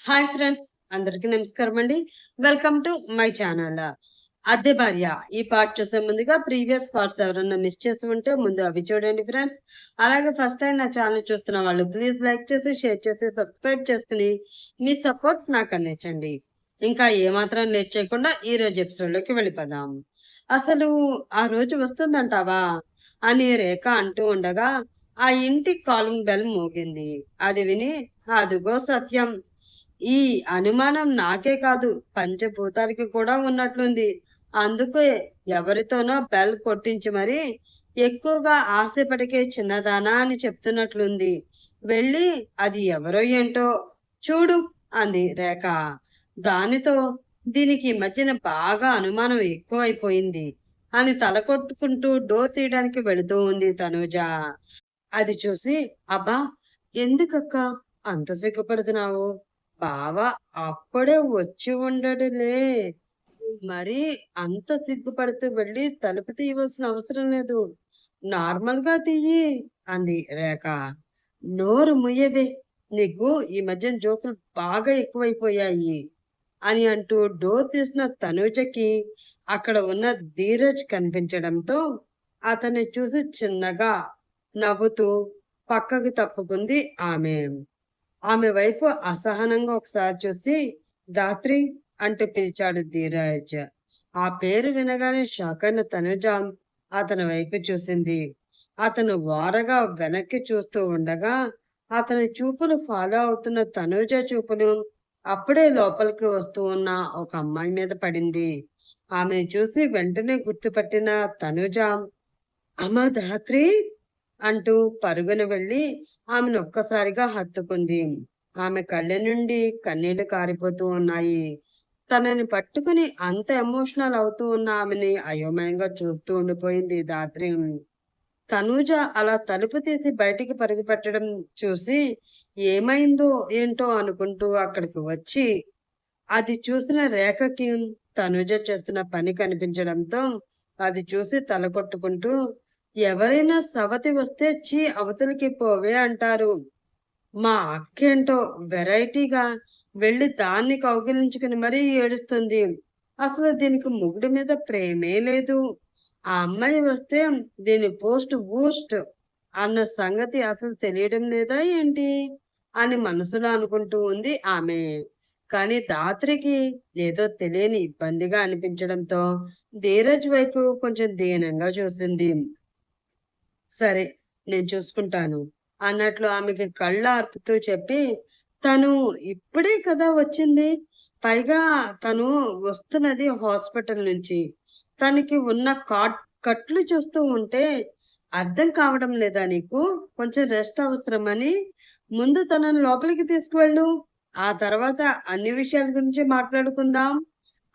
Hi friends, అందరికీ నమస్కారం అండి. Welcome to my channel. అద్దె భార్య ఈ పార్ట్ చూసే ముందుగా ప్రీవియస్ పార్ట్స్ ఎవరన్నా మిస్ చేసి ఉంటే ముందు అవి చూడండి ఫ్రెండ్స్. అలాగే ఫస్ట్ టైం నా ఛానల్ చూస్తున్న వాళ్ళు ప్లీజ్ లైక్ చేసి, షేర్ చేసి, సబ్స్క్రైబ్ చేసుకుని మీ సపోర్ట్ నాకు అందించండి. ఇంకా ఏమాత్రం లేట్ చేయకుండా ఈ రోజు ఎపిసోడ్లోకి వెళ్ళిపోదాం. అసలు ఆ రోజు వస్తుందంటావా అని రేఖ అంటూ ఉండగా ఆ ఇంటి కాలింగ్ బెల్ మోగింది. అది విని అదుగో సత్యం. ఈ అనుమానం నాకే కాదు, పంచభూతాలకి కూడా ఉన్నట్లుంది. అందుకే ఎవరితోనో బెల్ కొట్టించి మరి ఎక్కువగా ఆశపడికే చిన్నదానా అని చెప్తున్నట్లుంది. వెళ్ళి అది ఎవరో ఏంటో చూడు అంది రేఖ. దానితో దీనికి ఈ మధ్యన బాగా అనుమానం ఎక్కువైపోయింది అని తల కొట్టుకుంటూ డోర్ తీయడానికి వెళుతూ ఉంది తనూజ. అది చూసి అబ్బా, ఎందుకక్క అంత సిగ్గుపడుతున్నావు? బావ అప్పుడే వచ్చి ఉండడులే. మరి అంత సిగ్గుపడుతూ వెళ్ళి తలుపు తీయవలసిన అవసరం లేదు. నార్మల్ గా తీయి అంది రేఖ. నోరు ముయ్యవే, నీకు ఈ మధ్య జోకులు బాగా ఎక్కువైపోయాయి అని అంటూ డోర్ తీసిన తనుజకి అక్కడ ఉన్న ధీరజ్ కనిపించడంతో అతన్ని చూసి చిన్నగా నవ్వుతూ పక్కకి తప్పుకుంది ఆమె. ఆమె వైపు అసహనంగా ఒకసారి చూసి దాత్రి అంటూ పిలిచాడు ధీరజ్. ఆ పేరు వినగానే షాక్ అయిన తనుజ అతని వైపు చూసింది. అతను వారగా వెనక్కి చూస్తూ ఉండగా అతని చూపులు ఫాలో అవుతున్న తనుజ చూపులు అప్పుడే లోపలికి వస్తూ ఉన్న ఒక అమ్మాయి మీద పడింది. ఆమెను చూసి వెంటనే గుర్తుపట్టిన తనుజ అమ్మ ధాత్రి అంటూ పరుగున వెళ్ళి ఆమెను ఒక్కసారిగా హత్తుకుంది. ఆమె కళ్ళ నుండి కన్నీళ్లు కారిపోతూ ఉన్నాయి. తనని పట్టుకుని అంత ఎమోషనల్ అవుతూ ఉన్న ఆమెని అయోమయంగా చూస్తూ ఉండిపోయింది ధాత్రి. తనూజ అలా తలుపు తీసి బయటికి పరుగు పెట్టడం చూసి ఏమైందో ఏంటో అనుకుంటూ అక్కడికి వచ్చి అది చూసిన రేఖకి తనూజ చేస్తున్న పని కనిపించడంతో అది చూసి తల కొట్టుకుంటూ ఎవరైనా సవతి వస్తే చీ అవతలికి పోవే అంటారు. మా అక్కేంటో వెరైటీగా వెళ్ళి దాన్ని కౌగిలించుకుని మరీ ఏడుస్తుంది. అసలు దీనికి మొగుడి మీద ప్రేమే లేదు. ఆ అమ్మాయి వస్తే దీని పోస్ట్ బూస్ట్ అన్న సంగతి అసలు తెలియడం లేదా ఏంటి అని మనసులో అనుకుంటూ ఉంది ఆమె. కానీ దాత్రికి ఏదో తెలియని ఇబ్బందిగా అనిపించడంతో ధీరజ్ వైపు కొంచెం దీనంగా చూసింది. సరే, నేను చూసుకుంటాను అన్నట్లు ఆమెకి కళ్ళు ఆర్పుతూ చెప్పి తను ఇప్పుడే కదా వచ్చింది. పైగా తను వస్తున్నది హాస్పిటల్ నుంచి. తనకి ఉన్న కట్లు చూస్తూ ఉంటే అర్థం కావడం లేదా నీకు? కొంచెం రెస్ట్ అవసరమని ముందు తనను లోపలికి తీసుకువెళ్ళు. ఆ తర్వాత అన్ని విషయాల గురించి మాట్లాడుకుందాం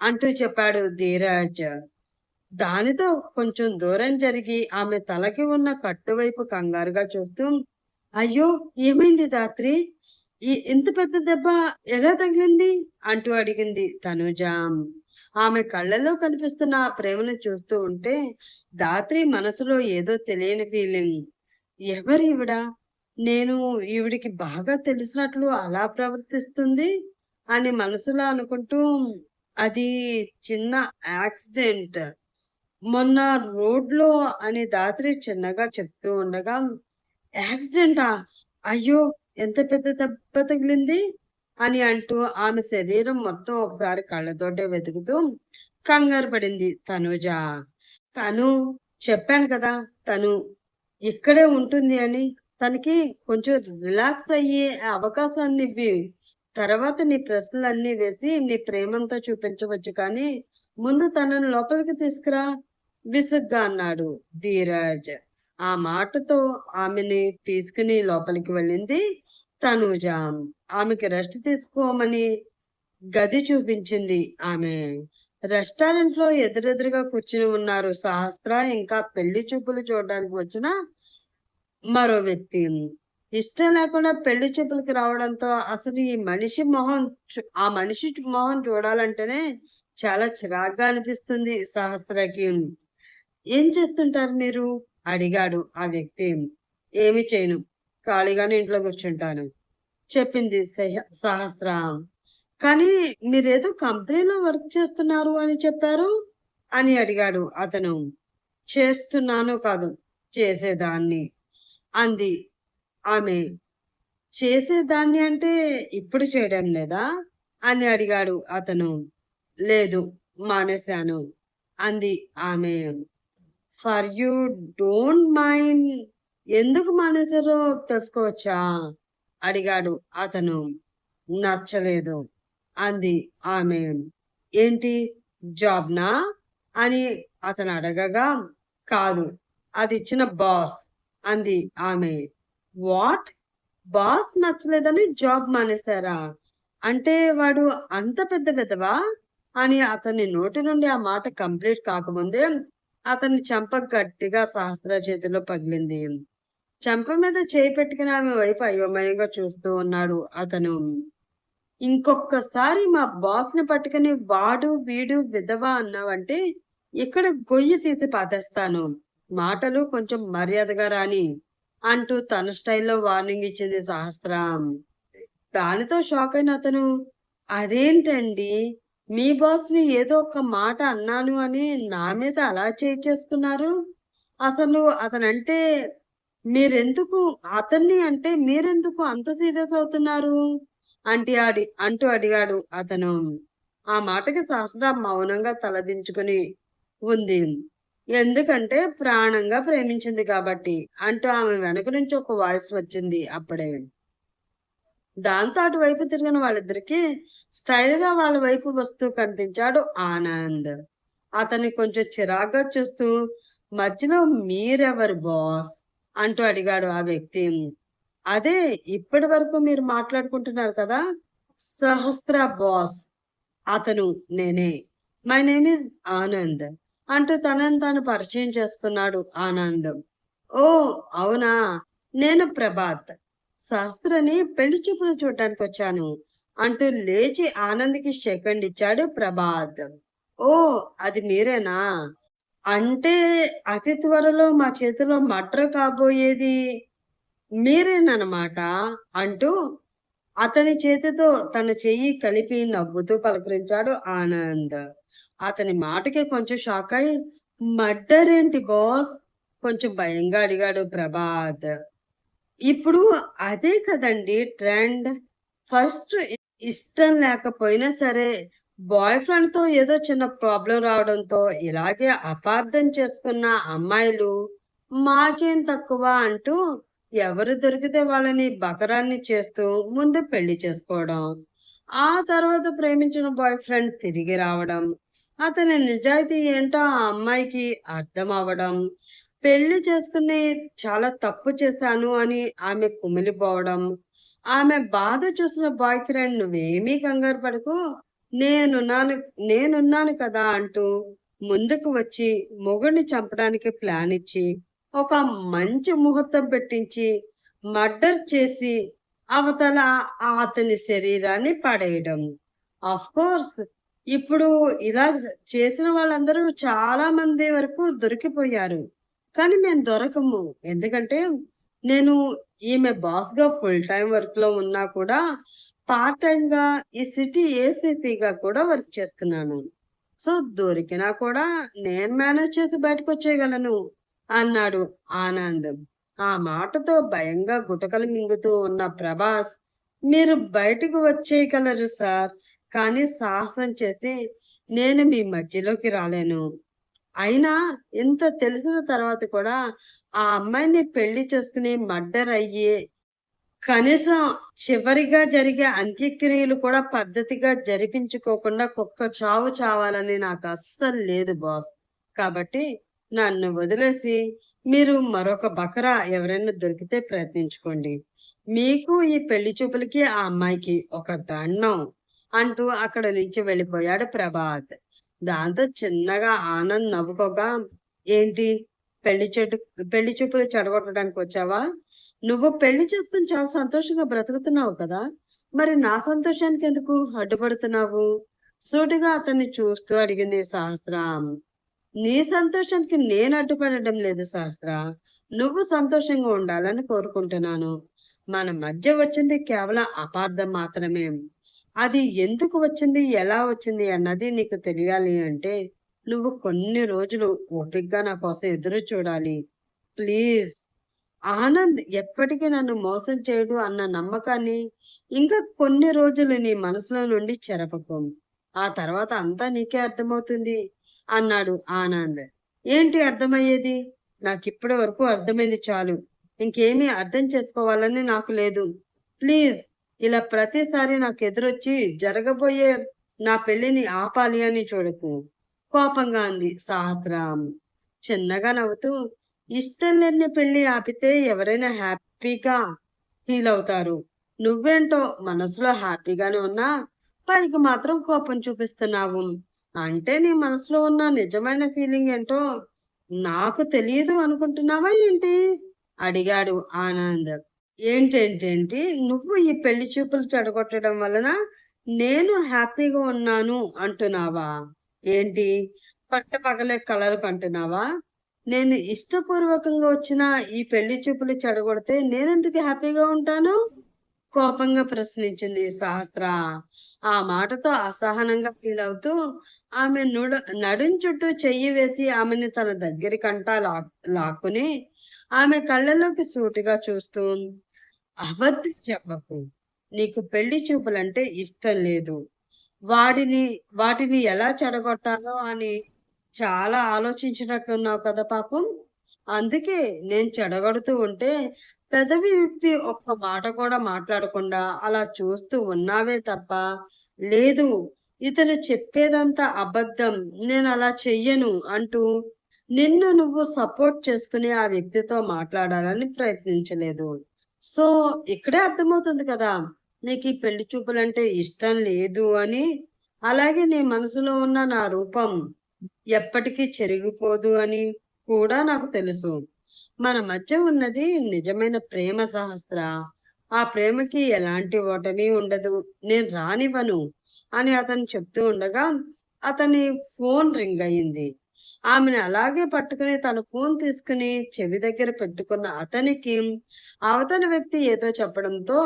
అంటూ చెప్పాడు ధీరజ్. దానితో కొంచెం దూరం జరిగి ఆమె తలకి ఉన్న కట్టువైపు కంగారుగా చూస్తూ అయ్యో, ఏమైంది ధాత్రి? ఇంత పెద్ద దెబ్బ ఎలా తగిలింది అంటూ అడిగింది తనుజ. ఆమె కళ్ళలో కనిపిస్తున్న ఆ ప్రేమను చూస్తూ ఉంటే ధాత్రి మనసులో ఏదో తెలియని ఫీలింగ్. ఎవరు ఈవిడ? నేను ఈవిడికి బాగా తెలిసినట్లు అలా ప్రవర్తిస్తుంది అని మనసులో అనుకుంటూ అది చిన్న యాక్సిడెంట్ మొన్న రోడ్లో అని దాత్రి చిన్నగా చెప్తూ ఉండగా యాక్సిడెంటా? అయ్యో, ఎంత పెద్ద దెబ్బ తగిలింది అని అంటూ ఆమె శరీరం మొత్తం ఒకసారి కళ్ళతోటే వెతుకుతూ కంగారు పడింది తనుజ. తను చెప్పాను కదా, తను ఇక్కడే ఉంటుంది అని. తనకి కొంచెం రిలాక్స్ అయ్యే అవకాశాన్ని ఇవ్వి. తర్వాత నీ ప్రశ్నలన్నీ వేసి నీ ప్రేమంతా చూపించవచ్చు, కానీ ముందు తనను లోపలికి తీసుకురా విసుగ్గా అన్నాడు ధీరజ్. ఆ మాటతో ఆమెని తీసుకుని లోపలికి వెళ్ళింది తనూజ. ఆమెకి రెస్ట్ తీసుకోమని గది చూపించింది ఆమె. రెస్టారెంట్ లో ఎదురెదురుగా కూర్చుని ఉన్నారు సహస్ర, ఇంకా పెళ్లి చూపులు చూడడానికి వచ్చిన మరో వ్యక్తి. ఇష్టం లేకుండా పెళ్లి చూపులకి రావడంతో అసలు ఈ మనిషి మొహం ఆ మనిషి మొహం చూడాలంటేనే చాలా చిరాగ్గా అనిపిస్తుంది సహస్రకి. ఏం చేస్తుంటారు మీరు అడిగాడు ఆ వ్యక్తి. ఏమి చేయను, ఖాళీగానే ఇంట్లో కూర్చుంటాను చెప్పింది సహస్ర. కానీ మీరేదో కంపెనీలో వర్క్ చేస్తున్నారు అని చెప్పారు అని అడిగాడు అతను. చేస్తున్నాను కాదు, చేసేదాన్ని అంది ఆమె. చేసేదాన్ని అంటే ఇప్పుడు చేయడం లేదా అని అడిగాడు అతను. లేదు, మానేశాను అంది ఆమె. ఫర్ యూ డోంట్ మైండ్, ఎందుకు మానేశారో తెలుసుకోవచ్చా అడిగాడు అతను. నచ్చలేదు అంది ఆమె. ఏంటి, జాబ్నా అని అతను అడగగా, కాదు, అది ఇచ్చిన బాస్ అంది ఆమె. వాట్, బాస్ నచ్చలేదని జాబ్ మానేశారా? అంటే వాడు అంత పెద్ద పెద్దవా అని అతని నోటి నుండి ఆ మాట కంప్లీట్ కాకముందే అతని చెంప గట్టిగా సహస్ర చేతిలో పగిలింది. చెంప మీద చేయి పెట్టుకుని ఆమె వైపు అయోమయంగా చూస్తూ ఉన్నాడు అతను. ఇంకొకసారి మా బాస్ ని పట్టుకుని వాడు వీడు విధవ అన్నావంటే ఇక్కడ గొయ్యి తీసి పాతేస్తాను. మాటలు కొంచెం మర్యాదగా రాని అంటూ తన స్టైల్లో వార్నింగ్ ఇచ్చింది సహస్ర. దానితో షాక్ అయిన అతను, అదేంటండి, మీ బాస్ ని ఏదో ఒక మాట అన్నాను అని నా మీద అలా చేసుకున్నారు? అసలు అతనంటే మీరెందుకు మీరెందుకు అంత సీరియస్ అవుతున్నారు అంటూ అడిగాడు అతను. ఆ మాటకి సహస్ర మౌనంగా తలదించుకుని ఉంది. ఎందుకంటే ప్రాణంగా ప్రేమించింది కాబట్టి అంటూ ఆమె వెనక నుంచి ఒక వాయిస్ వచ్చింది అప్పుడే. దాంతో అటువైపు తిరిగిన వాళ్ళిద్దరికి స్టైల్ గా వాళ్ళ వైపు వస్తూ కనిపించాడు ఆనంద్. అతన్ని కొంచెం చిరాగ్గా చూస్తూ, మధ్యలో మీరెవరు బాస్ అంటూ అడిగాడు ఆ వ్యక్తి. అదే ఇప్పటి వరకు మీరు మాట్లాడుకుంటున్నారు కదా, సహస్ర బాస్ అతను నేనే. మై నేమ్ ఇస్ ఆనంద్ అంటూ తనని తాను పరిచయం చేసుకున్నాడు ఆనంద్. ఓ అవునా, నేను ప్రభాత్, శాస్త్రని పెళ్లి చూపులు చూడటానికి వచ్చాను అంటూ లేచి ఆనంద్కి సెకండ్ ఇచ్చాడు ప్రభాత్. ఓ, అది మీరేనా? అంటే అతి త్వరలో మా చేతిలో మర్డర్ కాబోయేది మీరేనన్నమాట అంటూ అతని చేతితో తన చెయ్యి కలిపి నవ్వుతూ పలకరించాడు ఆనంద్. అతని మాటకి కొంచెం షాక్ అయి, మర్డర్ ఏంటి బాస్ కొంచెం భయంగా అడిగాడు ప్రభాత్. ఇప్పుడు అదే కదండి ట్రెండ్. ఫస్ట్ ఇష్టం లేకపోయినా సరే బాయ్ ఫ్రెండ్ తో ఏదో చిన్న ప్రాబ్లం రావడంతో ఇలాగే అపార్థం చేసుకున్న అమ్మాయిలు మాకేం తక్కువ అంటూ ఎవరు దొరికితే వాళ్ళని బకరాన్ని చేస్తూ ముందు పెళ్లి చేసుకోవడం, ఆ తర్వాత ప్రేమించిన బాయ్ ఫ్రెండ్ తిరిగి రావడం, అతని నిజాయితీ ఏంటో ఆ అమ్మాయికి అర్థం అవ్వడం, పెళ్లి చేసుకుని చాలా తప్పు చేశాను అని ఆమె కుమిలిపోవడం, ఆమె బాధ చూసిన బాయ్ ఫ్రెండ్ నువ్వేమీ కంగారు పడకు, నేనున్నాను నేనున్నాను కదా అంటూ ముందుకు వచ్చి మొగుడిని చంపడానికి ప్లాన్ ఇచ్చి ఒక మంచి ముహూర్తం పెట్టించి మర్డర్ చేసి అవతల అతని శరీరాన్ని పడేయడం. ఆఫ్ కోర్స్ ఇప్పుడు ఇలా చేసిన వాళ్ళందరూ చాలా మంది వరకు దొరికిపోయారు. కానీ మేము దొరకము. ఎందుకంటే నేను ఈమె బాస్ గా ఫుల్ టైం వర్క్ లో ఉన్నా కూడా పార్ట్ టైం గా ఈ సిటీ ఏసీపీగా కూడా వర్క్ చేస్తున్నాను. సో దొరికినా కూడా నేను మేనేజ్ చేసి బయటకు వచ్చేయగలను అన్నాడు ఆనంద్. ఆ మాటతో భయంగా గుటకలు మింగుతూ ఉన్న ప్రభాస్, మీరు బయటకు వచ్చేయగలరు సార్, కానీ సాహసం చేసి నేను మీ మధ్యలోకి రాలేను. అయినా ఇంత తెలిసిన తర్వాత కూడా ఆ అమ్మాయిని పెళ్లి చేసుకుని మర్డర్ అయ్యి కనీసం చివరిగా జరిగే అంత్యక్రియలు కూడా పద్ధతిగా జరిపించుకోకుండా కుక్క చావు చావాలని నాకు అస్సలు లేదు బాస్. కాబట్టి నన్ను వదిలేసి మీరు మరొక బకరా ఎవరైనా దొరికితే ప్రయత్నించుకోండి. మీకు ఈ పెళ్లి చూపులకి ఆ అమ్మాయికి ఒక దండం అంటూ అక్కడ నుంచి వెళ్ళిపోయాడు ప్రభాత్. దాంతో చిన్నగా ఆనంద్ నవ్వుకోగా, ఏంటి, పెళ్లి చూపులు చెడగొట్టడానికి వచ్చావా? నువ్వు పెళ్లి చేసుకుని చాలా సంతోషంగా బ్రతుకుతున్నావు కదా, మరి నా సంతోషానికి ఎందుకు అడ్డుపడుతున్నావు? సూటిగా అతన్ని చూస్తూ అడిగింది సహస్ర. నీ సంతోషానికి నేను అడ్డుపడడం లేదు సహస్ర, నువ్వు సంతోషంగా ఉండాలని కోరుకుంటున్నాను. మన మధ్య వచ్చింది కేవలం అపార్థం మాత్రమే. అది ఎందుకు వచ్చింది, ఎలా వచ్చింది అన్నది నీకు తెలియాలి అంటే, నువ్వు కొన్ని రోజులు ఓపికగా నా కోసం ఎదురు చూడాలి. ప్లీజ్. ఆనంద్ ఎప్పటికీ నన్ను మోసం చేయడు అన్న నమ్మకాన్ని ఇంకా కొన్ని రోజులు నీ మనసులో నుండి చెరపకు. ఆ తర్వాత అంతా నీకే అర్థమవుతుంది అన్నాడు ఆనంద్. ఏంటి అర్థమయ్యేది? నాకిప్పటి వరకు అర్థమైంది చాలు. ఇంకేమీ అర్థం చేసుకోవాలని నాకు లేదు. ప్లీజ్ ఇలా ప్రతిసారి నాకెదురొచ్చి జరగబోయే నా పెళ్లిని ఆపాలి అని చూడకు. కోపంగా అంది సహస్రం. చిన్నగా నవ్వుతూ, ఇష్టం లేని పెళ్లి ఆపితే ఎవరైనా హ్యాపీగా ఫీల్ అవుతారు. నువ్వేంటో మనసులో హ్యాపీగానే ఉన్నా పైకి మాత్రం కోపం చూపిస్తున్నావు. అంటే నీ మనసులో ఉన్న నిజమైన ఫీలింగ్ ఏంటో నాకు తెలియదు అనుకుంటున్నావా ఏంటి? అడిగాడు ఆనంద్. ఏంటేంటేంటి? నువ్వు ఈ పెళ్లి చూపులు చెడగొట్టడం వలన నేను హ్యాపీగా ఉన్నాను అంటున్నావా? ఏంటి? పట్టపగలే కలలు కంటున్నావా? నేను ఇష్టపూర్వకంగా వచ్చిన ఈ పెళ్లి చూపులు చెడగొడితే నేనెందుకు హ్యాపీగా ఉంటాను? కోపంగా ప్రశ్నించింది సహస్ర. ఆ మాటతో అసహనంగా ఫీల్ అవుతూ ఆమె నడుం చుట్టూ చెయ్యి వేసి ఆమెని తన దగ్గరికంటా లాక్కుని ఆమె కళ్ళలోకి సూటిగా చూస్తూ, అబద్ధం చెప్పకు. నీకు పెళ్లి చూపులంటే ఇష్టం లేదు. వాడిని వాటిని ఎలా చెడగొట్టాలో అని చాలా ఆలోచించినట్టున్నావు కదా పాపం. అందుకే నేను చెడగొడుతూ ఉంటే పెదవి విప్పి ఒక్క మాట కూడా మాట్లాడకుండా అలా చూస్తూ ఉన్నావే తప్ప, లేదు ఇతను చెప్పేదంతా అబద్ధం, నేనలా చెయ్యను అంటూ నిన్ను నువ్వు సపోర్ట్ చేసుకుని ఆ వ్యక్తితో మాట్లాడాలని ప్రయత్నించలేదు. సో, ఇక్కడే అర్థమవుతుంది కదా! నీకీ పెళ్లి చూపులంటే ఇష్టం లేదు అని. అలాగే నీ మనసులో ఉన్న నా రూపం ఎప్పటికీ చెరిగిపోదు అని కూడా నాకు తెలుసు. మన మధ్య ఉన్నది నిజమైన ప్రేమ సహస్ర. ఆ ప్రేమకి ఎలాంటి ఓటమి ఉండదు. నేను రానివ్వను అని అతను చెప్తూ ఉండగా అతని ఫోన్ రింగ్ అయింది. ఆమెను అలాగే పట్టుకుని తన ఫోన్ తీసుకుని చెవి దగ్గర పెట్టుకున్న అతనికి అవతలి వ్యక్తి ఏదో చెప్పడంతో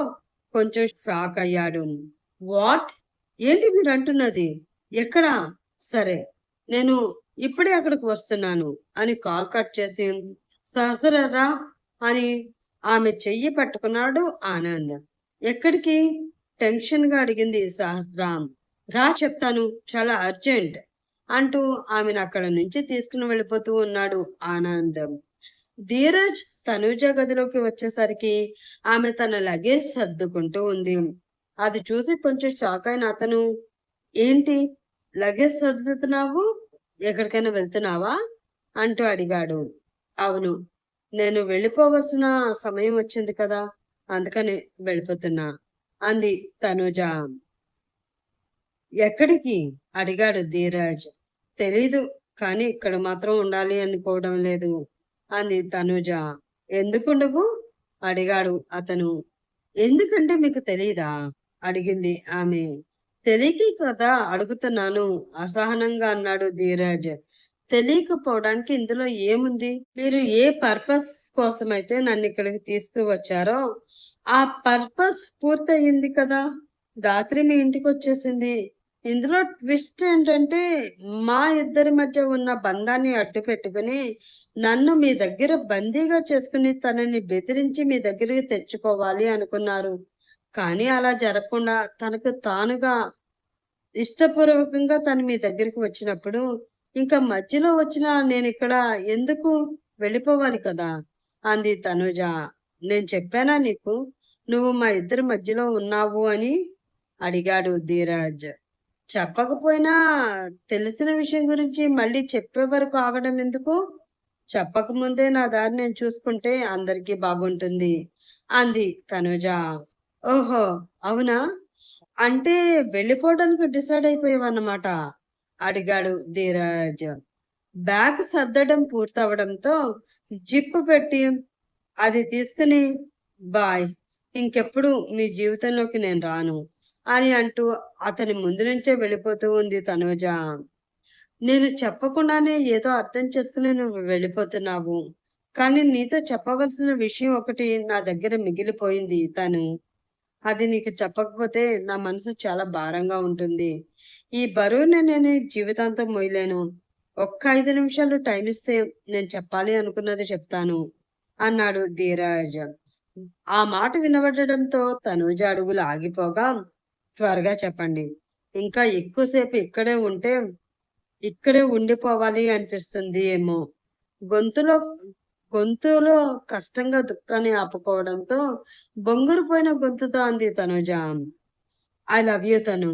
కొంచెం షాక్ అయ్యాడు. వాట్? ఏంటి మీరంటున్నది? ఎక్కడా? సరే, నేను ఇప్పుడే అక్కడికి వస్తున్నాను అని కాల్ కట్ చేసి సహస్ర రా అని ఆమె చెయ్యి పట్టుకున్నాడు ఆనంద్. ఎక్కడికి? టెన్షన్‌గా అడిగింది సహస్రం. రా చెప్తాను, చాలా అర్జెంట్ అంటూ ఆమెను అక్కడి నుంచి తీసుకుని వెళ్ళిపోతూ ఉన్నాడు ఆనంద్. ధీరజ్ తనూజ గదిలోకి వచ్చేసరికి ఆమె తన లగేజ్ సర్దుకుంటూ ఉంది. అది చూసి కొంచెం షాక్ అయిన అతను, ఏంటి లగేజ్ సర్దుతున్నావు? ఎక్కడికైనా వెళ్తున్నావా? అంటూ అడిగాడు. అవును. నేను వెళ్ళిపోవలసిన సమయం వచ్చింది కదా! అందుకని వెళ్ళిపోతున్నా అంది తనూజ. ఎక్కడికి? అడిగాడు ధీరజ్. తెలీదు. కానీ ఇక్కడ మాత్రం ఉండాలి అనుకోవడం లేదు అంది తనూజ. ఎందుకుండవు? అడిగాడు అతను. ఎందుకంటే మీకు తెలీదా? అడిగింది ఆమె. తెలియకే కదా అడుగుతున్నాను అసహనంగా అన్నాడు ధీరజ్. తెలియకపోవడానికి ఇందులో ఏముంది? మీరు ఏ పర్పస్ కోసమైతే నన్నిక్కడికి తీసుకువచ్చారో, ఆ పర్పస్ పూర్తయింది కదా! గాయత్రి మీ ఇంటికొచ్చేసింది. ఇందులో ట్విస్ట్ ఏంటంటే, మా ఇద్దరి మధ్య ఉన్న బంధాన్ని అడ్డుపెట్టుకుని, నన్ను మీ దగ్గర బందీగా చేసుకుని, తనని బెదిరించి మీ దగ్గరికి తెచ్చుకోవాలి అనుకున్నారు. కానీ అలా జరగకుండా తనకు తానుగా ఇష్టపూర్వకంగా తను మీ దగ్గరికి వచ్చినప్పుడు, ఇంకా మధ్యలో వచ్చిన నేనిక్కడ ఎందుకు? వెళ్ళిపోవాలి కదా! అంది తనూజ. నేను చెప్పానా నీకు? నువ్వు మా ఇద్దరి మధ్యలో ఉన్నావు అని? అడిగాడు ధీరజ్. చెప్పకపోయినా తెలిసిన విషయం గురించి మళ్ళీ చెప్పే వరకు ఆగడం ఎందుకు? చెప్పకముందే నా దారి నేను చూసుకుంటే అందరికీ బాగుంటుంది అంది తనూజ. ఓహో! అవునా? అంటే వెళ్ళిపోవడానికి డిసైడ్ అయిపోయావన్నమాట అడిగాడు ధీరజ్. బ్యాగ్ సర్దడం పూర్తవడంతో జిప్ పెట్టి అది తీసుకుని బాయ్, ఇంకెప్పుడు నీ జీవితంలోకి నేను రాను అని అంటూ అతని ముందు నుంచే వెళ్ళిపోతూ ఉంది తనూజ. నేను చెప్పకుండానే ఏదో అర్థం చేసుకుని నువ్వు వెళ్ళిపోతున్నావు. కానీ నీతో చెప్పవలసిన విషయం ఒకటి నా దగ్గర మిగిలిపోయింది తను. అది నీకు చెప్పకపోతే నా మనసు చాలా భారంగా ఉంటుంది. ఈ బరువుని నేను జీవితాంతం మోయలేను. ఒక్క 5 నిమిషాలు టైం ఇస్తే నేను చెప్పాలి అనుకున్నది చెప్తాను" అన్నాడు ధీరజ్. ఆ మాట వినబడడంతో తనూజ అడుగులు ఆగిపోగా, "త్వరగా చెప్పండి. ఇంకా ఎక్కువసేపు ఇక్కడే ఉండిపోవాలి అనిపిస్తుంది ఏమో." గొంతులో గొంతులో కష్టంగా దుఃఖాన్ని ఆపుకోవడంతో బొంగురుపోయిన గొంతుతో అంది తనుజ. "ఐ లవ్ యూ తను."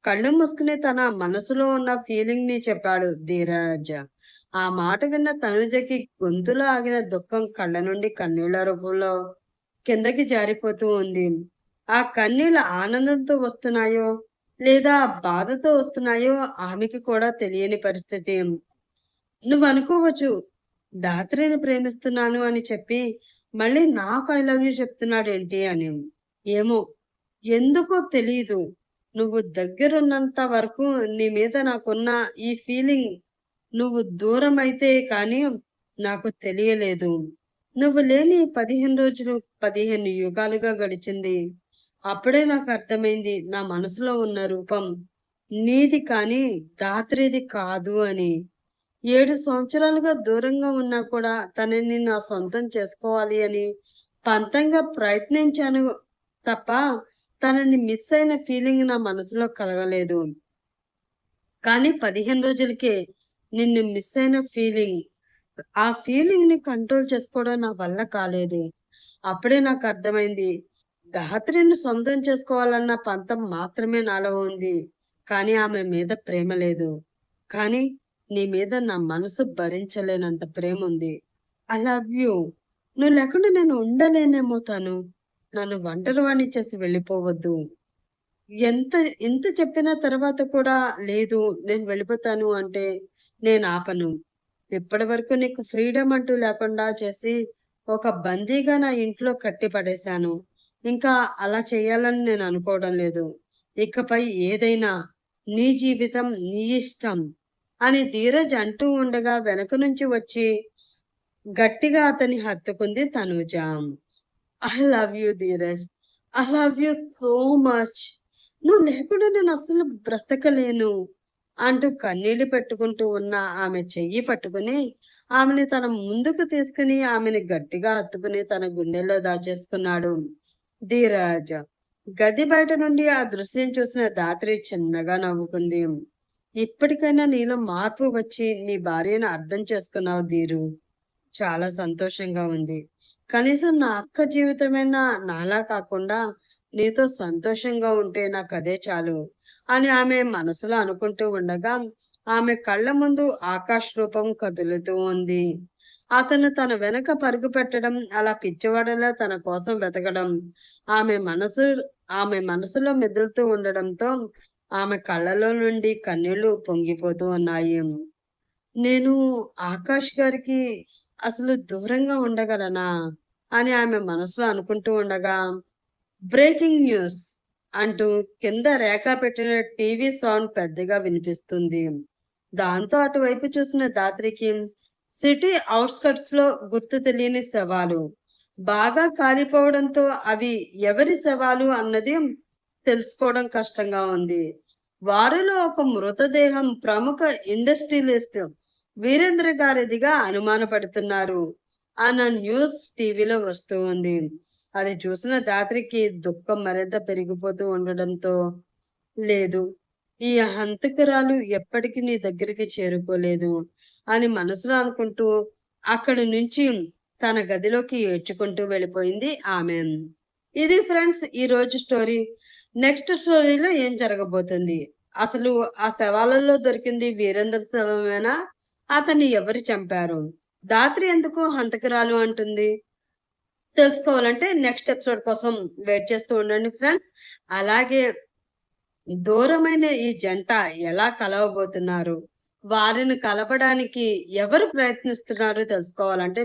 కళ్ళు మూసుకుని తన మనసులో ఉన్న ఫీలింగ్ ని చెప్పాడు ధీరజ్. ఆ మాట విన్న తనుజకి గొంతులో ఆగిన దుఃఖం కళ్ళ నుండి కన్నీళ్ల రూపంలో కిందకి జారిపోతూ ఉంది. ఆ కన్నీళ్లు ఆనందంతో వస్తున్నాయో లేదా బాధతో వస్తున్నాయో ఆమెకి కూడా తెలియని పరిస్థితి. నువ్వనుకోవచ్చు, ధాత్రిని ప్రేమిస్తున్నాను అని చెప్పి మళ్ళీ నాకు ఐ లవ్ యూ చెప్తున్నాడేంటి అని. ఏమో, ఎందుకో తెలీదు. నువ్వు దగ్గరున్నంత వరకు నీ మీద నాకున్న ఈ ఫీలింగ్ నువ్వు దూరమైతే కానీ నాకు తెలియలేదు. నువ్వు లేని 15 రోజులు 15 యుగాలుగా గడిచింది. అప్పుడే నాకు అర్థమైంది నా మనసులో ఉన్న రూపం నీది కానీ ధాత్రిది కాదు అని. 7 సంవత్సరాలుగా దూరంగా ఉన్నా కూడా తనని నా సొంతం చేసుకోవాలి అని పంతంగా ప్రయత్నించాను తప్ప తనని మిస్ అయిన ఫీలింగ్ నా మనసులో కలగలేదు. కానీ 15 రోజులకే నిన్ను మిస్ అయిన ఫీలింగ్, ఆ ఫీలింగ్ ని కంట్రోల్ చేసుకోవడం నా వల్ల కాలేదు. అప్పుడే నాకు అర్థమైంది, ధాత్రిని సొంతం చేసుకోవాలన్న పంతం మాత్రమే నాలో ఉంది. కానీ ఆమె మీద ప్రేమ లేదు. కానీ నీ మీద నా మనసు భరించలేనంత ప్రేమ ఉంది. I love you. నువ్వు లేకుండా నేను ఉండలేనేమో తను. నన్ను ఒంటరివాణ్ణి చేసి వెళ్ళిపోవద్దు. ఇంత చెప్పిన తర్వాత కూడా లేదు నేను వెళ్ళిపోతాను అంటే నేను ఆపను. ఇప్పటి వరకు నీకు ఫ్రీడమ్ అంటూ లేకుండా చేసి ఒక బందీగా నా ఇంట్లో కట్టి పడేశాను. ఇంకా అలా చేయాలని నేను అనుకోవడం లేదు. ఇకపై ఏదైనా నీ జీవితం నీ ఇష్టం అని ధీరజ్ అంటూ ఉండగా వెనక నుంచి వచ్చి గట్టిగా అతని హత్తుకుంది Tanuja. I love you Dheeraj. I love you so much. నువ్వు లేకుండా నేను అసలు బ్రతకలేను అంటూ కన్నీళ్లు పెట్టుకుంటూ ఉన్న ఆమె చెయ్యి పట్టుకుని ఆమెని తన ముందుకు తీసుకుని ఆమెని గట్టిగా హత్తుకుని తన గుండెల్లో దాచేసుకున్నాడు ధీరజ్. గది బయట నుండి ఆ దృశ్యం చూసిన ధాత్రి చిన్నగా నవ్వుకుంది. ఇప్పటికైనా నీలో మార్పు వచ్చి నీ భార్యను అర్థం చేసుకున్నావు ధీరు. చాలా సంతోషంగా ఉంది. కనీసం నా అక్క జీవితమైనా నాలా కాకుండా నీతో సంతోషంగా ఉంటే నాకు అదే చాలు అని ఆమె మనసులో అనుకుంటూ ఉండగా ఆమె కళ్ళ ముందు ఆకాశ్ రూపం కదులుతూ ఉంది. అతను తన వెనక పరుగు పెట్టడం, అలా పిచ్చివాడలా తన కోసం వెతకడం ఆమె మనసు ఆమె మనసులో మెదులుతూ ఉండడంతో ఆమె కళ్ళలో నుండి కన్నీళ్లు పొంగిపోతూ ఉన్నాయి. నేను ఆకాష్ గారికి అసలు దూరంగా ఉండగలనా అని ఆమె మనసులో అనుకుంటూ ఉండగా బ్రేకింగ్ న్యూస్ అంటూ కింద రేఖ పెట్టిన టీవీ సౌండ్ పెద్దగా వినిపిస్తుంది. దాంతో అటువైపు చూసిన ధాత్రికి సిటీ అవుట్స్కట్స్ లో గుర్తు తెలియని శవాలు బాగా కాలిపోవడంతో అవి ఎవరి శవాలు అన్నది తెలుసుకోవడం కష్టంగా ఉంది. వారిలో ఒక మృతదేహం ప్రముఖ ఇండస్ట్రియలిస్ట్ వీరేంద్ర గారిదిగా అనుమానపడుతున్నారు అన్న న్యూస్ టీవీలో వస్తూ ఉంది. అది చూసిన ధాత్రికి దుఃఖం మరింత పెరిగిపోతూ ఉండడంతో, లేదు, ఈ హంతకురాలు ఎప్పటికీ నీ దగ్గరికి చేరుకోలేదు అని మనసులో అనుకుంటూ అక్కడి నుంచి తన గదిలోకి ఏడ్చుకుంటూ వెళ్ళిపోయింది ఆమె. ఇది ఫ్రెండ్స్ ఈ రోజు స్టోరీ. నెక్స్ట్ స్టోరీలో ఏం జరగబోతుంది? అసలు ఆ శవాలలో దొరికింది వీరేంద్ర శవమేనా? అతన్ని ఎవరు చంపారు? ధాత్రి ఎందుకు హంతకురాలు అంటుంది? తెలుసుకోవాలంటే నెక్స్ట్ ఎపిసోడ్ కోసం వెయిట్ చేస్తూ ఉండండి ఫ్రెండ్స్. అలాగే దూరమైన ఈ జంట ఎలా కలవబోతున్నారు, వారిని కలపడానికి ఎవరు ప్రయత్నిస్తున్నారు తెలుసుకోవాలంటే